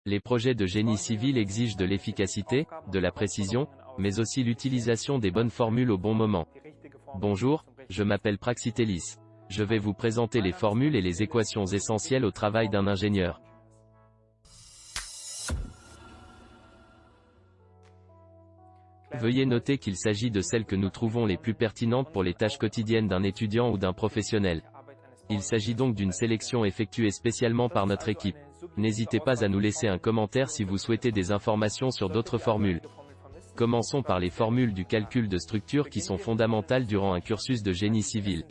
Les projets de génie civil exigent de l'efficacité, de la précision, mais aussi l'utilisation des bonnes formules au bon moment. Bonjour, je m'appelle Praxitelis. Je vais vous présenter les formules et les équations essentielles au travail d'un ingénieur. Veuillez noter qu'il s'agit de celles que nous trouvons les plus pertinentes pour les tâches quotidiennes d'un étudiant ou d'un professionnel. Il s'agit donc d'une sélection effectuée spécialement par notre équipe. N'hésitez pas à nous laisser un commentaire si vous souhaitez des informations sur d'autres formules. Commençons par les formules du calcul de structure qui sont fondamentales durant un cursus de génie civil.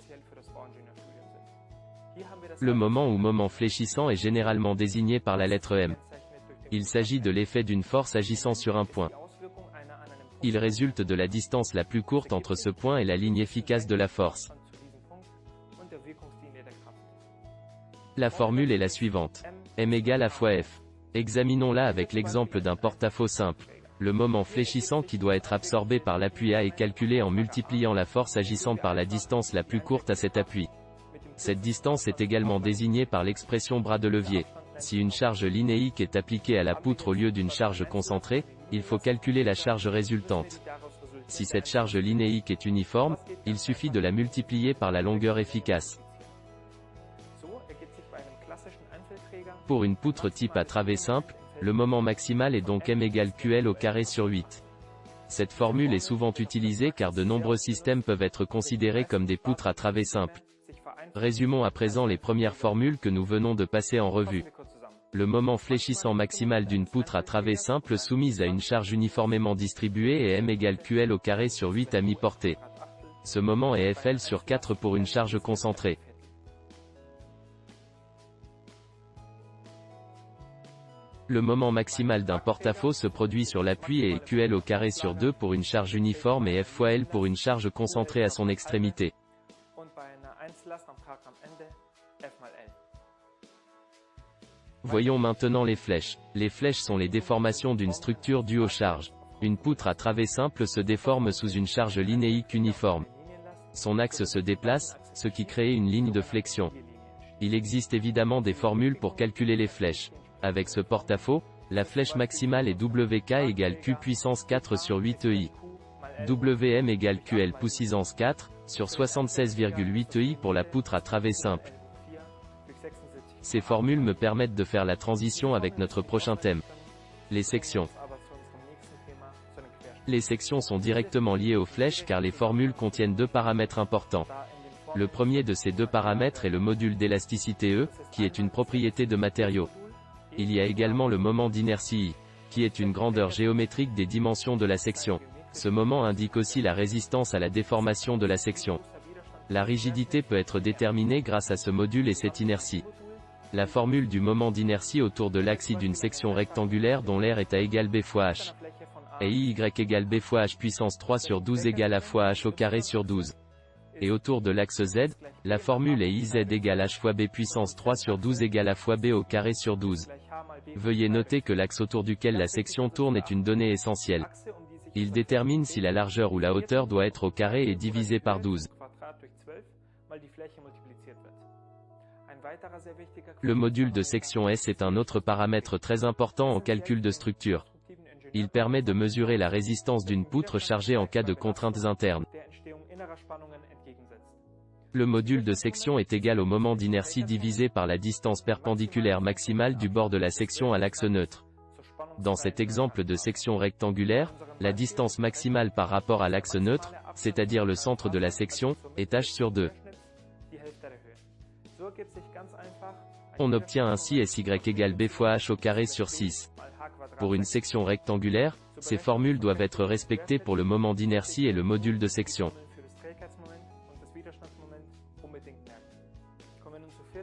Le moment ou moment fléchissant est généralement désigné par la lettre M. Il s'agit de l'effet d'une force agissant sur un point. Il résulte de la distance la plus courte entre ce point et la ligne efficace de la force. La formule est la suivante. M égale A fois F. Examinons-la avec l'exemple d'un porte-à-faux simple. Le moment fléchissant qui doit être absorbé par l'appui A est calculé en multipliant la force agissante par la distance la plus courte à cet appui. Cette distance est également désignée par l'expression bras de levier. Si une charge linéique est appliquée à la poutre au lieu d'une charge concentrée, il faut calculer la charge résultante. Si cette charge linéique est uniforme, il suffit de la multiplier par la longueur efficace. Pour une poutre type à travée simple, le moment maximal est donc M égale QL au carré sur 8. Cette formule est souvent utilisée car de nombreux systèmes peuvent être considérés comme des poutres à travée simple. Résumons à présent les premières formules que nous venons de passer en revue. Le moment fléchissant maximal d'une poutre à travée simple soumise à une charge uniformément distribuée est M égale QL au carré sur 8 à mi-portée. Ce moment est FL sur 4 pour une charge concentrée. Le moment maximal d'un porte-à-faux se produit sur l'appui et est QL au carré sur 2 pour une charge uniforme et F fois L pour une charge concentrée à son extrémité. Voyons maintenant les flèches. Les flèches sont les déformations d'une structure due aux charges. Une poutre à travée simple se déforme sous une charge linéique uniforme. Son axe se déplace, ce qui crée une ligne de flexion. Il existe évidemment des formules pour calculer les flèches. Avec ce porte-à-faux, la flèche maximale est WK égale Q puissance 4 sur 8 EI. WM égale QL puissance 4, sur 76,8 EI pour la poutre à travée simple. Ces formules me permettent de faire la transition avec notre prochain thème. Les sections. Les sections sont directement liées aux flèches car les formules contiennent deux paramètres importants. Le premier de ces deux paramètres est le module d'élasticité E, qui est une propriété de matériau. Il y a également le moment d'inertie I, qui est une grandeur géométrique des dimensions de la section. Ce moment indique aussi la résistance à la déformation de la section. La rigidité peut être déterminée grâce à ce module et cette inertie. La formule du moment d'inertie autour de l'axe I d'une section rectangulaire dont l'aire est A égale B fois H. Et IY égale B fois H puissance 3 sur 12 égale A fois H au carré sur 12. Et autour de l'axe Z, la formule est IZ égale H fois B puissance 3 sur 12 égale A fois B au carré sur 12. Veuillez noter que l'axe autour duquel la section tourne est une donnée essentielle. Il détermine si la largeur ou la hauteur doit être au carré et divisé par 12. Le module de section S est un autre paramètre très important en calcul de structure. Il permet de mesurer la résistance d'une poutre chargée en cas de contraintes internes. Le module de section est égal au moment d'inertie divisé par la distance perpendiculaire maximale du bord de la section à l'axe neutre. Dans cet exemple de section rectangulaire, la distance maximale par rapport à l'axe neutre, c'est-à-dire le centre de la section, est H sur 2. On obtient ainsi SY égale B fois H au carré sur 6. Pour une section rectangulaire, ces formules doivent être respectées pour le moment d'inertie et le module de section.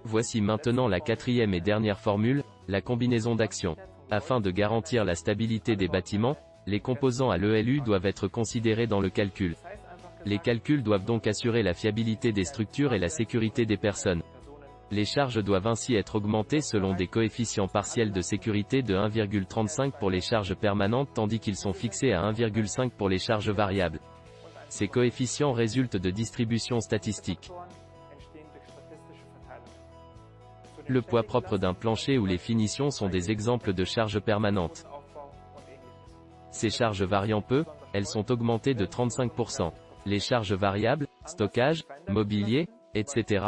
Voici maintenant la quatrième et dernière formule, la combinaison d'actions. Afin de garantir la stabilité des bâtiments, les composants à l'ELU doivent être considérés dans le calcul. Les calculs doivent donc assurer la fiabilité des structures et la sécurité des personnes. Les charges doivent ainsi être augmentées selon des coefficients partiels de sécurité de 1,35 pour les charges permanentes tandis qu'ils sont fixés à 1,5 pour les charges variables. Ces coefficients résultent de distributions statistiques. Le poids propre d'un plancher ou les finitions sont des exemples de charges permanentes. Ces charges variant peu, elles sont augmentées de 35%. Les charges variables, stockage, mobilier, etc.,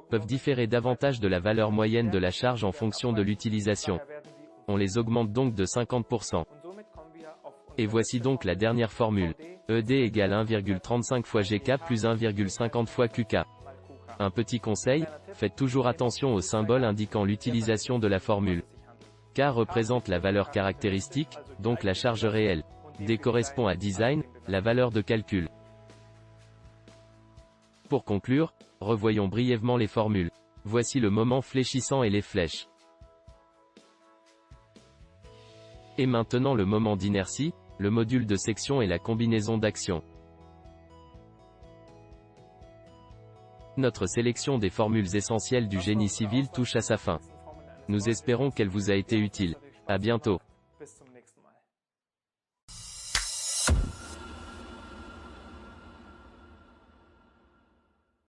peuvent différer davantage de la valeur moyenne de la charge en fonction de l'utilisation. On les augmente donc de 50%. Et voici donc la dernière formule. ED égale 1,35 fois GK plus 1,50 fois QK. Un petit conseil, faites toujours attention au symbole indiquant l'utilisation de la formule. K représente la valeur caractéristique, donc la charge réelle. D correspond à design, la valeur de calcul. Pour conclure, revoyons brièvement les formules. Voici le moment fléchissant et les flèches. Et maintenant le moment d'inertie, le module de section et la combinaison d'actions. Notre sélection des formules essentielles du génie civil touche à sa fin. Nous espérons qu'elle vous a été utile. À bientôt.